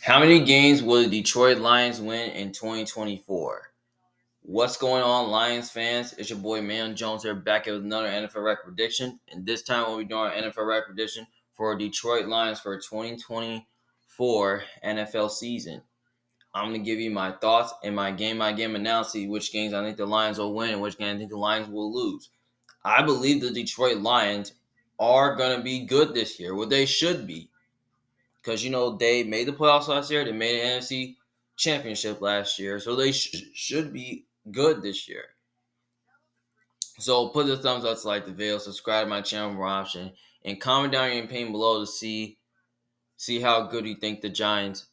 How many games will the Detroit Lions win in 2024? What's going on, Lions fans? It's your boy Man Jones here, back with another NFL Rec prediction. And this time we'll be doing our NFL Rec prediction for Detroit Lions for 2024 NFL season. I'm going to give you my thoughts and my game analysis, which games I think the Lions will win and which games I think the Lions will lose. I believe the Detroit Lions are going to be good this year, what they should be. Because, they made the playoffs last year. They made an NFC championship last year. So they should be good this year. So put the thumbs up to like the video. Subscribe to my channel for option. And comment down your opinion below to see how good you think the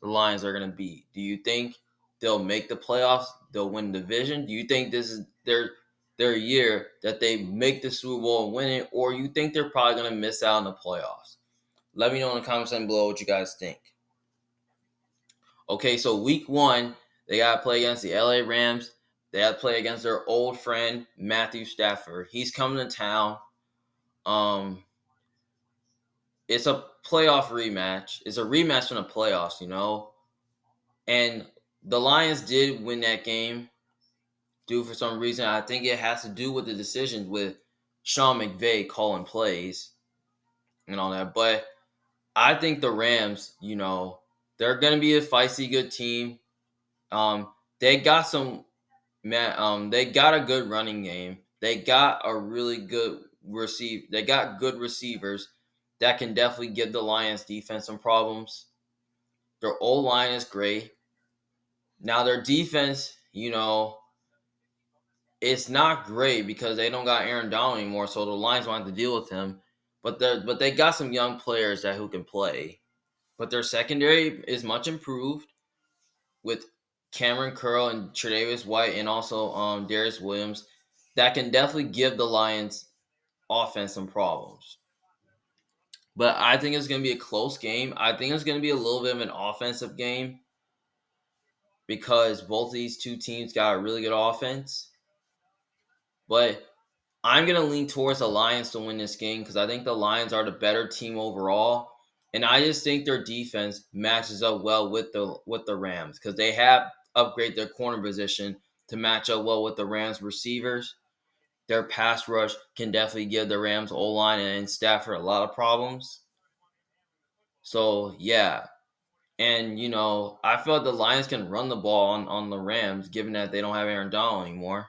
Lions are going to be. Do you think they'll make the playoffs? They'll win the division? Do you think this is their year that they make the Super Bowl and win it? Or you think they're probably going to miss out on the playoffs? Let me know in the comments down below what you guys think. Okay, so week 1, they got to play against the LA Rams. They got to play against their old friend, Matthew Stafford. He's coming to town. It's a playoff rematch. It's a rematch from the playoffs, And the Lions did win that game due for some reason. I think it has to do with the decisions with Sean McVay calling plays and all that. But I think the Rams, they're going to be a feisty, good team. They got they got a good running game. They got a really good They got good receivers that can definitely give the Lions defense some problems. Their old line is great. Now their defense, it's not great because they don't got Aaron Donald anymore, so the Lions won't have to deal with him. But they got some young players who can play. But their secondary is much improved with Cameron Curl and Tre'Davious White and also Darius Williams that can definitely give the Lions offense some problems. But I think it's going to be a close game. I think it's going to be a little bit of an offensive game because both of these two teams got a really good offense. But I'm going to lean towards the Lions to win this game because I think the Lions are the better team overall. And I just think their defense matches up well with the Rams because they have upgraded their corner position to match up well with the Rams receivers. Their pass rush can definitely give the Rams O-line and Stafford a lot of problems. So, yeah. And, I feel like the Lions can run the ball on the Rams given that they don't have Aaron Donald anymore.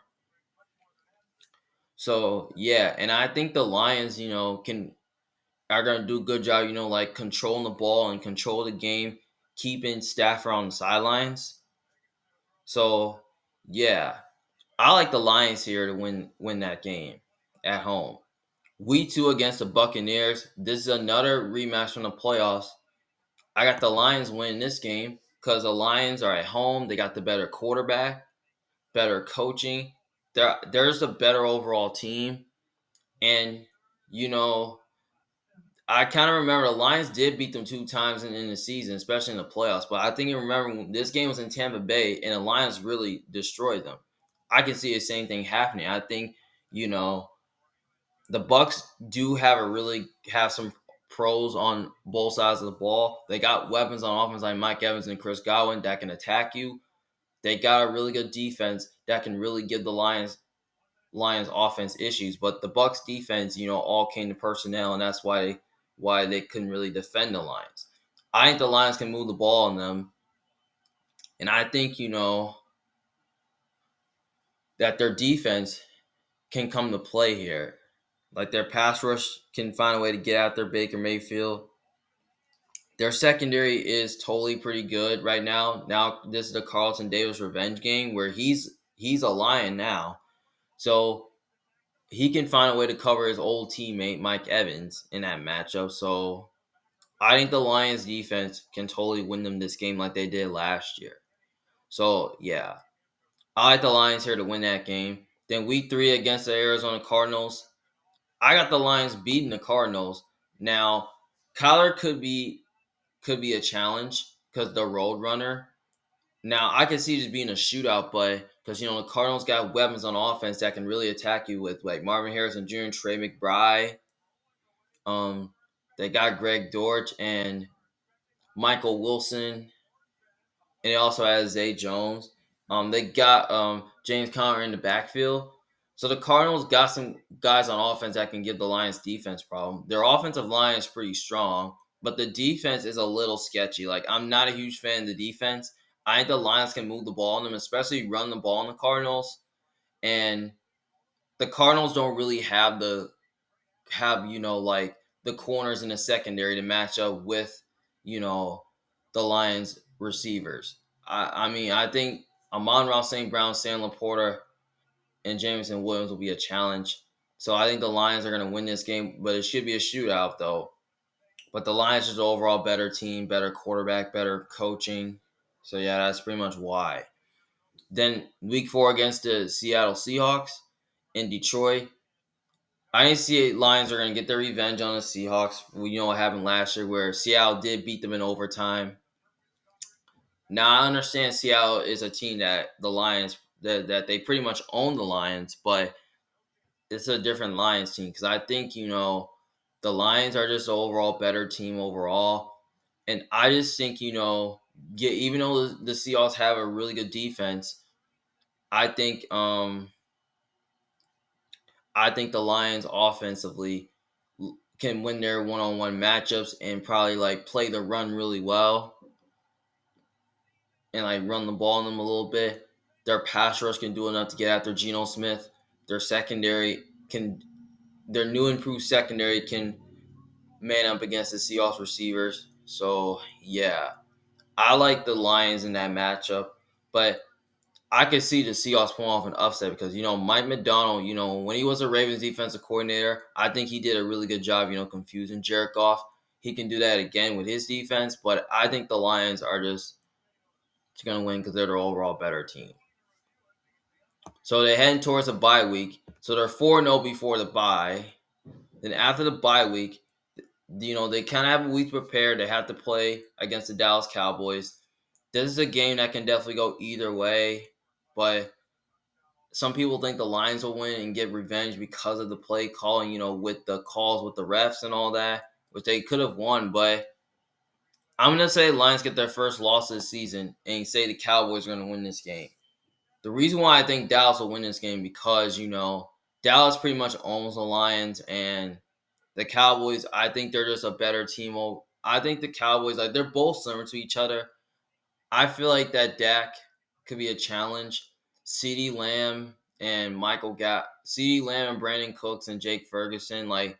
So, yeah. And I think the Lions, are going to do a good job, like controlling the ball and control the game, keeping Stafford on the sidelines. So, yeah, I like the Lions here to win that game at home. Week 2 against the Buccaneers. This is another rematch from the playoffs. I got the Lions winning this game because the Lions are at home. They got the better quarterback, better coaching. There's a better overall team. And, I kind of remember the Lions did beat them 2 times in the season, especially in the playoffs. But I think I remember when this game was in Tampa Bay and the Lions really destroyed them. I can see the same thing happening. I think, the Bucs do have some pros on both sides of the ball. They got weapons on offense like Mike Evans and Chris Godwin that can attack you. They got a really good defense that can really give the Lions offense issues. But the Bucs defense, all came to personnel, and that's why they couldn't really defend the Lions. I think the Lions can move the ball on them. And I think, that their defense can come to play here. Like their pass rush can find a way to get out there Baker Mayfield. Their secondary is totally pretty good right now. Now this is the Carlton Davis revenge game where he's a Lion now. So he can find a way to cover his old teammate Mike Evans in that matchup. So I think the Lions defense can totally win them this game like they did last year. So yeah, I like the Lions here to win that game. Then week 3 against the Arizona Cardinals. I got the Lions beating the Cardinals. Now, Kyler could be a challenge because the road runner. Now, I can see this being a shootout, but because, the Cardinals got weapons on offense that can really attack you with like Marvin Harrison Jr., Trey McBride. They got Greg Dortch and Michael Wilson, and they also has Zay Jones. They got James Conner in the backfield. So the Cardinals got some guys on offense that can give the Lions defense problem. Their offensive line is pretty strong, but the defense is a little sketchy. Like, I'm not a huge fan of the defense. I think the Lions can move the ball on them, especially run the ball on the Cardinals. And the Cardinals don't really have like the corners in the secondary to match up with you know the Lions receivers. I mean, I think Amon-Ra St. Brown, Sam Laporta, and Jameson Williams will be a challenge. So I think the Lions are going to win this game, but it should be a shootout though. But the Lions is the overall better team, better quarterback, better coaching. So yeah, that's pretty much why. Then week 4 against the Seattle Seahawks in Detroit. I think the Lions are going to get their revenge on the Seahawks. You know what happened last year where Seattle did beat them in overtime. Now, I understand Seattle is a team that the Lions, that they pretty much own the Lions, but it's a different Lions team because I think, the Lions are just an overall better team overall. And I just think, even though the Seahawks have a really good defense, I think the Lions offensively can win their one-on-one matchups and probably like play the run really well and like run the ball on them a little bit. Their pass rush can do enough to get after Geno Smith. Their secondary their new improved secondary can man up against the Seahawks receivers. So yeah, I like the Lions in that matchup, but I could see the Seahawks pulling off an upset because, Mike McDonald, when he was a Ravens defensive coordinator, I think he did a really good job, confusing Jared Goff. He can do that again with his defense, but I think the Lions are just going to win because they're the overall better team. So they're heading towards a bye week. So they're 4-0 before the bye. Then after the bye week, they kind of have a week prepared. They have to play against the Dallas Cowboys. This is a game that can definitely go either way, but some people think the Lions will win and get revenge because of the play calling, with the calls with the refs and all that, which they could have won. But I'm going to say Lions get their first loss of the season and say the Cowboys are going to win this game. The reason why I think Dallas will win this game because, Dallas pretty much owns the Lions and the Cowboys, I think they're just a better team. I think the Cowboys, like, they're both similar to each other. I feel like that Dak could be a challenge. CeeDee Lamb and CeeDee Lamb and Brandon Cooks and Jake Ferguson, like,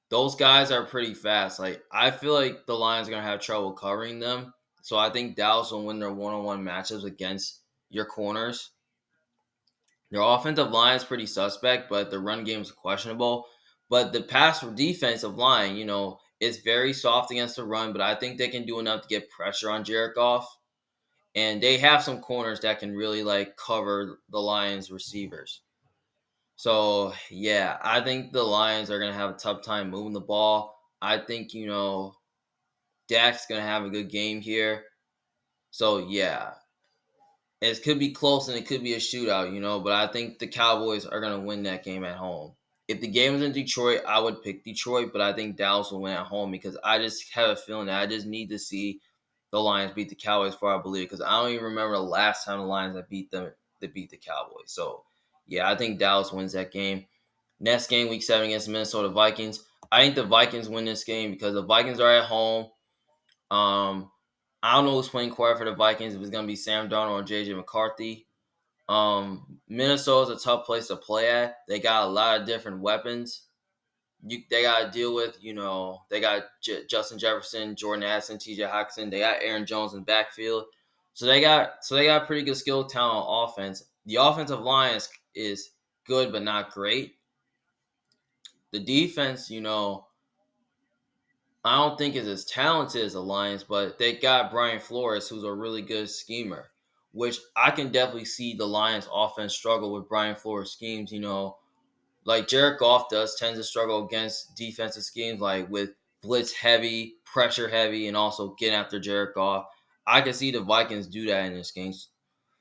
those guys are pretty fast. Like, I feel like the Lions are going to have trouble covering them. So I think Dallas will win their one-on-one matchups against your corners. Their offensive line is pretty suspect, but the run game is questionable. But the pass defensive line, is very soft against the run, but I think they can do enough to get pressure on Jared Goff. And they have some corners that can really like cover the Lions receivers. So yeah, I think the Lions are gonna have a tough time moving the ball. I think Dak's gonna have a good game here. So yeah, it could be close and it could be a shootout, but I think the Cowboys are gonna win that game at home. If the game was in Detroit, I would pick Detroit, but I think Dallas will win at home because I just have a feeling that I just need to see the Lions beat the Cowboys before I believe it because I don't even remember the last time the Lions beat the Cowboys. So yeah, I think Dallas wins that game. Next game, week 7 against the Minnesota Vikings. I think the Vikings win this game because the Vikings are at home. I don't know who's playing quarterback for the Vikings. If it's gonna be Sam Darnold or JJ McCarthy. Minnesota's a tough place to play at. They got a lot of different weapons. They got to deal with, they got Justin Jefferson, Jordan Addison, T.J. Hockenson. They got Aaron Jones in the backfield. So they got pretty good skill talent on offense. The offensive line is good but not great. The defense, I don't think is as talented as the Lions, but they got Brian Flores, who's a really good schemer, which I can definitely see the Lions offense struggle with Brian Flores schemes, like Jared Goff tends to struggle against defensive schemes, like with blitz heavy, pressure heavy, and also getting after Jared Goff. I can see the Vikings do that in this game.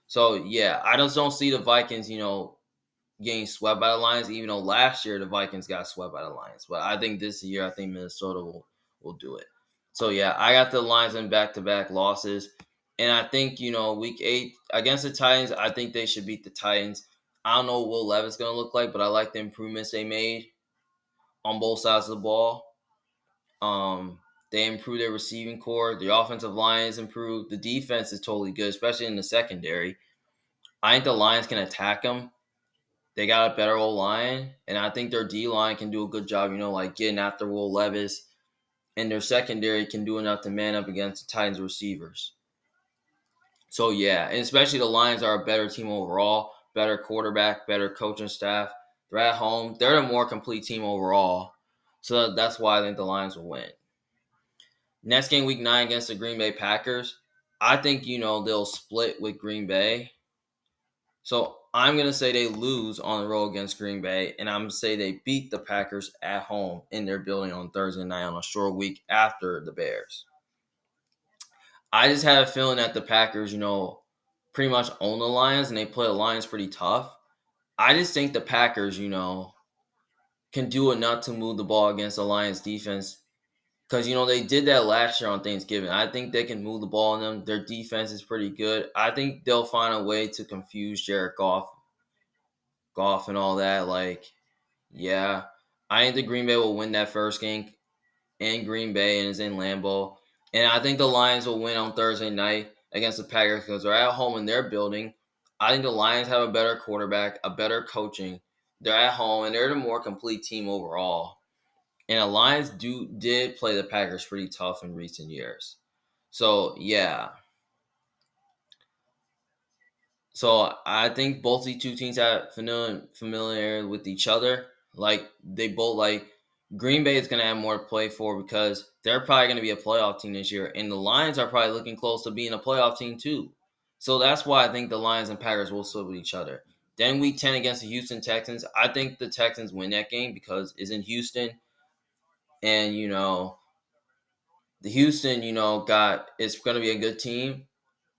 So yeah, I just don't see the Vikings, getting swept by the Lions, even though last year the Vikings got swept by the Lions. But I think this year, I think Minnesota will do it. So yeah, I got the Lions in back-to-back losses. And I think, week 8 against the Titans, I think they should beat the Titans. I don't know what Will Levis going to look like, but I like the improvements they made on both sides of the ball. They improved their receiving core. The offensive line is improved. The defense is totally good, especially in the secondary. I think the Lions can attack them. They got a better old line, and I think their D line can do a good job, like getting after Will Levis, and their secondary can do enough to man up against the Titans receivers. So yeah, and especially the Lions are a better team overall, better quarterback, better coaching staff. They're at home. They're a more complete team overall. So that's why I think the Lions will win. Next game, week 9 against the Green Bay Packers. I think, they'll split with Green Bay. So I'm going to say they lose on the road against Green Bay, and I'm going to say they beat the Packers at home in their building on Thursday night on a short week after the Bears. I just had a feeling that the Packers, pretty much own the Lions, and they play the Lions pretty tough. I just think the Packers, can do enough to move the ball against the Lions defense. Because, they did that last year on Thanksgiving. I think they can move the ball on them. Their defense is pretty good. I think they'll find a way to confuse Jared Goff and all that. Yeah. I think the Green Bay will win that first game in Green Bay and is in Lambeau. And I think the Lions will win on Thursday night against the Packers because they're at home in their building. I think the Lions have a better quarterback, a better coaching. They're at home, and they're the more complete team overall. And the Lions did play the Packers pretty tough in recent years. So, yeah. So, I think both these two teams have familiarity with each other. They both, Green Bay is going to have more to play for because they're probably going to be a playoff team this year. And the Lions are probably looking close to being a playoff team, too. So, that's why I think the Lions and Packers will split with each other. Then, week 10 against the Houston Texans. I think the Texans win that game because it's in Houston. And, the Houston, it's going to be a good team.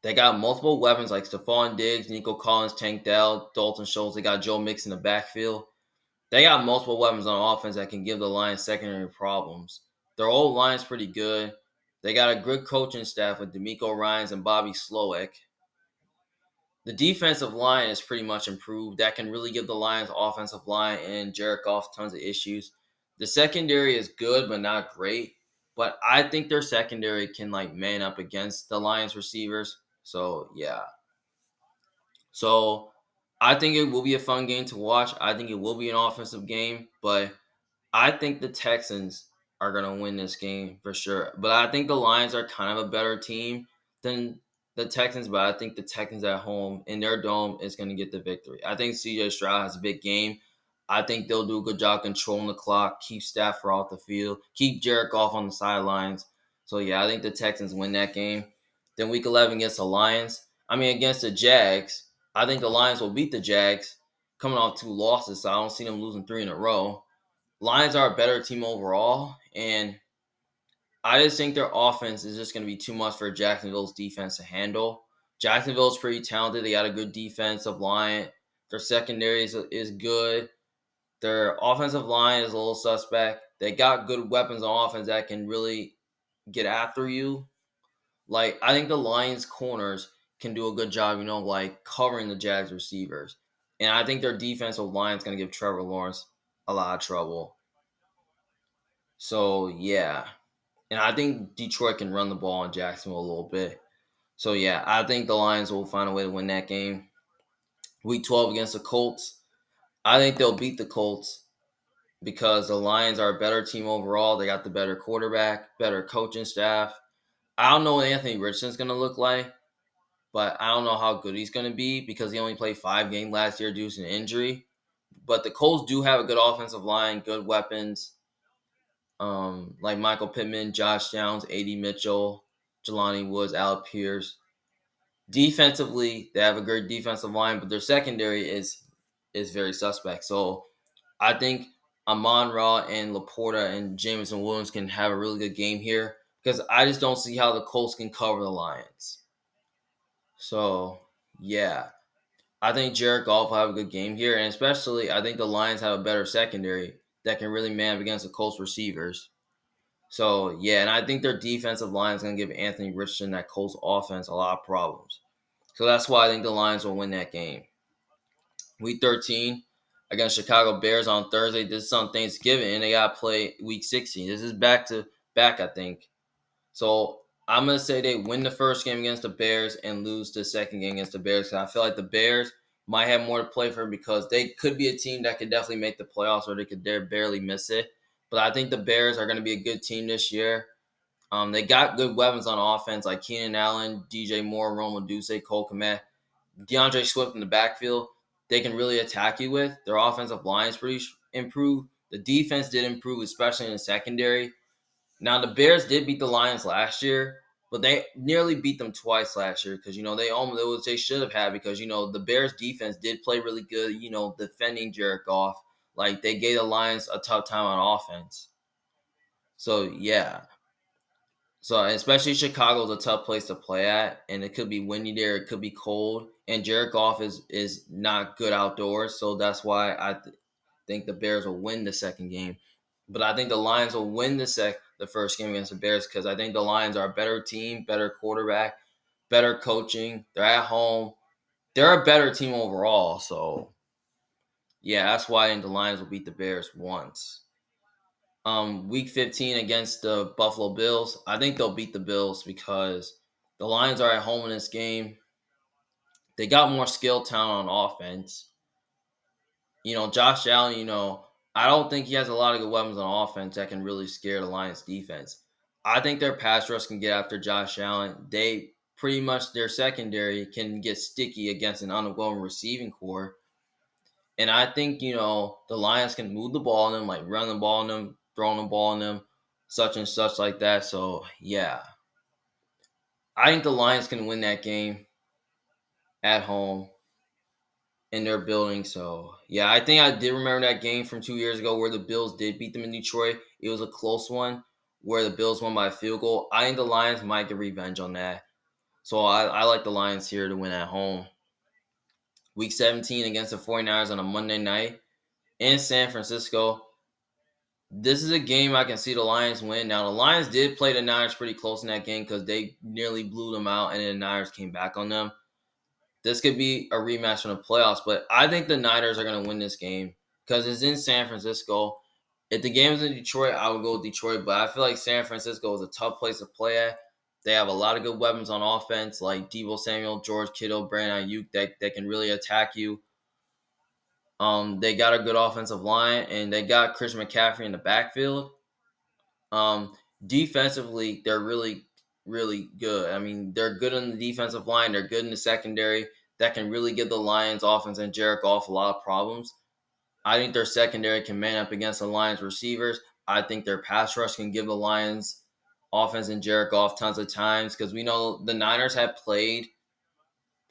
They got multiple weapons like Stephon Diggs, Nico Collins, Tank Dell, Dalton Schultz. They got Joe Mixon in the backfield. They got multiple weapons on offense that can give the Lions secondary problems. Their old line's pretty good. They got a good coaching staff with D'Amico Ryans and Bobby Slowick. The defensive line is pretty much improved. That can really give the Lions offensive line and Jared Goff tons of issues. The secondary is good, but not great. But I think their secondary can man up against the Lions receivers. So yeah. So I think it will be a fun game to watch. I think it will be an offensive game, but I think the Texans are going to win this game for sure. But I think the Lions are kind of a better team than the Texans, but I think the Texans at home in their dome is going to get the victory. I think CJ Stroud has a big game. I think they'll do a good job controlling the clock, keep Stafford off the field, keep Jared Goff on the sidelines. So, yeah, I think the Texans win that game. Then week 11 against against the Jags, I think the Lions will beat the Jags coming off 2 losses, so I don't see them losing 3 in a row. Lions are a better team overall, and I just think their offense is just going to be too much for Jacksonville's defense to handle. Jacksonville's pretty talented. They got a good defensive line. Their secondary is good. Their offensive line is a little suspect. They got good weapons on offense that can really get after you. I think the Lions corners can do a good job, covering the Jags receivers. And I think their defensive line is going to give Trevor Lawrence a lot of trouble. So, yeah. And I think Detroit can run the ball on Jacksonville a little bit. So, yeah, I think the Lions will find a way to win that game. Week 12 against the Colts. I think they'll beat the Colts because the Lions are a better team overall. They got the better quarterback, better coaching staff. I don't know what Anthony Richardson's going to look like, but I don't know how good he's going to be because he only played 5 games last year due to an injury. But the Colts do have a good offensive line, good weapons. Like Michael Pittman, Josh Downs, A.D. Mitchell, Jelani Woods, Alec Pierce. Defensively, they have a great defensive line, but their secondary is very suspect. So I think Amon-Ra and Laporta and Jameson Williams can have a really good game here because I just don't see how the Colts can cover the Lions. So, yeah. I think Jared Goff will have a good game here, and especially I think the Lions have a better secondary that can really man up against the Colts receivers. So, yeah, and I think their defensive line is going to give Anthony Richardson, that Colts offense, a lot of problems. So that's why I think the Lions will win that game. Week 13 against Chicago Bears on Thursday. This is on Thanksgiving, and they got to play Week 16. This is back to back, I think. So I'm going to say they win the first game against the Bears and lose the second game against the Bears. Because I feel like the Bears might have more to play for because they could be a team that could definitely make the playoffs or they could barely miss it. But I think the Bears are going to be a good team this year. They got good weapons on offense like Keenan Allen, DJ Moore, Rome Odunze, Cole Kmet, DeAndre Swift in the backfield. They can really attack you with. Their offensive line is pretty improved. The defense did improve, especially in the secondary. Now, the Bears did beat the Lions last year, but they nearly beat them twice last year because, they should have had because, the Bears defense did play really good, defending Jared Goff. Like, they gave the Lions a tough time on offense. So, yeah. So, especially Chicago is a tough place to play at, and it could be windy there. It could be cold, and Jared Goff is not good outdoors, so that's why I think the Bears will win the second game. But I think the Lions will win the first game against the Bears because I think the Lions are a better team, better quarterback, better coaching. They're at home. They're a better team overall. So, yeah, that's why I think the Lions will beat the Bears once. Week 15 against the Buffalo Bills. I think they'll beat the Bills because the Lions are at home in this game. They got more skill talent on offense. Josh Allen, I don't think he has a lot of good weapons on offense that can really scare the Lions defense. I think their pass rush can get after Josh Allen. They pretty much, their secondary can get sticky against an underwhelming receiving core. And I think, the Lions can move the ball on them, like run the ball on them, throwing the ball on them, such and such like that. So, yeah. I think the Lions can win that game at home in their building. So, yeah, I think I did remember that game from 2 years ago where the Bills did beat them in Detroit. It was a close one where the Bills won by a field goal. I think the Lions might get revenge on that. So, I like the Lions here to win at home. Week 17 against the 49ers on a Monday night in San Francisco. This is a game I can see the Lions win. Now, the Lions did play the Niners pretty close in that game because they nearly blew them out, and then the Niners came back on them. This could be a rematch from the playoffs, but I think the Niners are going to win this game because it's in San Francisco. If the game is in Detroit, I would go with Detroit, but I feel like San Francisco is a tough place to play at. They have a lot of good weapons on offense like Deebo Samuel, George Kittle, Brandon Ayuk that can really attack you. They got a good offensive line, and they got Chris McCaffrey in the backfield. Defensively, they're really, really good. I mean, they're good on the defensive line. They're good in the secondary. That can really give the Lions offense and Jared Goff a lot of problems. I think their secondary can man up against the Lions receivers. I think their pass rush can give the Lions offense and Jared Goff tons of times because we know the Niners have played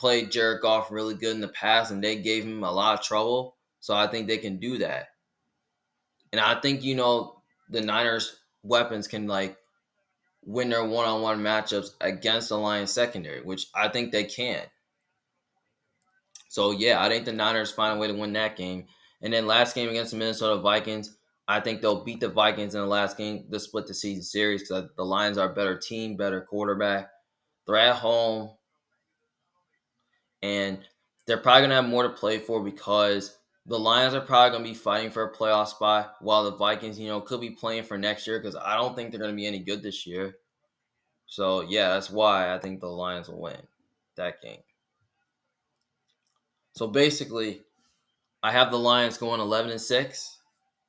Jared Goff really good in the past, and they gave him a lot of trouble. So I think they can do that. And I think, the Niners weapons can win their one-on-one matchups against the Lions secondary, which I think they can. So, yeah, I think the Niners find a way to win that game. And then last game against the Minnesota Vikings, I think they'll beat the Vikings in the last game to split the season series because the Lions are a better team, better quarterback. They're at home, and they're probably going to have more to play for because the Lions are probably going to be fighting for a playoff spot while the Vikings, could be playing for next year because I don't think they're going to be any good this year. So, yeah, that's why I think the Lions will win that game. So, basically, I have the Lions going 11-6,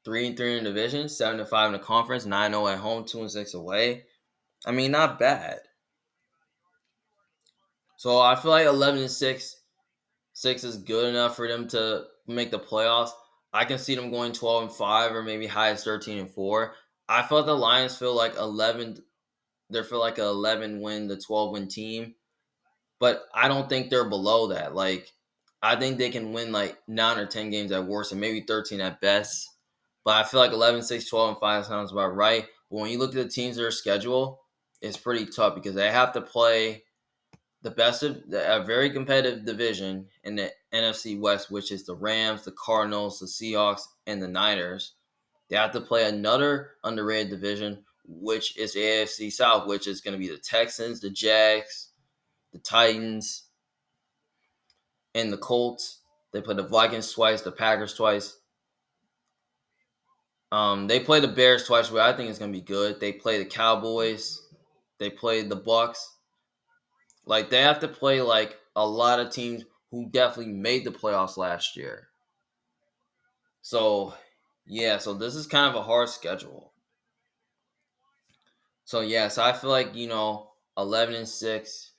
3-3 in the division, 7-5 in the conference, 9-0 at home, 2-6 away. I mean, not bad. So, I feel like 11-6 is good enough for them to make the playoffs. I can see them going 12-5 or maybe high as 13-4. I felt the Lions feel like 11. They feel like an 11 win to 12 win team. But I don't think they're below that. I think they can win 9 or 10 games at worst and maybe 13 at best. But I feel like 11-6, 12-5 sounds about right. But when you look at the teams that are schedule, it's pretty tough because they have to play the best of a very competitive division in the NFC West, which is the Rams, the Cardinals, the Seahawks, and the Niners. They have to play another underrated division which is the AFC South, which is going to be the Texans, the Jags, the Titans, and the Colts. They play the Vikings twice, the Packers twice. They play the Bears twice, but I think it's going to be good. They play the Cowboys. They play the Bucks. Like, they have to play, like, a lot of teams who definitely made the playoffs last year. So, yeah, so this is kind of a hard schedule. So, yeah, so I feel like, 11-6,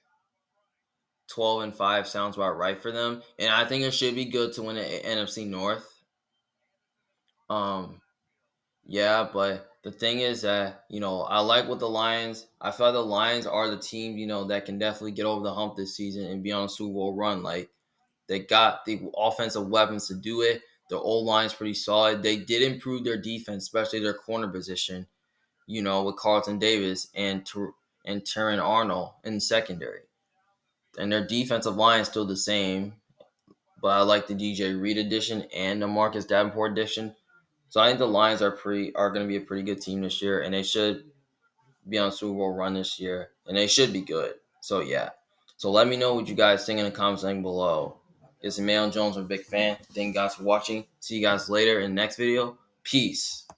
12-5 sounds about right for them. And I think it should be good to win the NFC North. Yeah, but the thing is that, I like what the Lions, I feel like the Lions are the team, that can definitely get over the hump this season and be on a Super Bowl run. Like, they got the offensive weapons to do it. Their old line's pretty solid. They did improve their defense, especially their corner position, with Carlton Davis and Terran Arnold in the secondary. And their defensive line is still the same, but I like the DJ Reed addition and the Marcus Davenport addition. So I think the Lions are going to be a pretty good team this year, and they should be on a Super Bowl run this year, and they should be good. So yeah. So let me know what you guys think in the comments section below. It's Emmanuel Jones, I'm a big fan. Thank you guys for watching. See you guys later in the next video. Peace.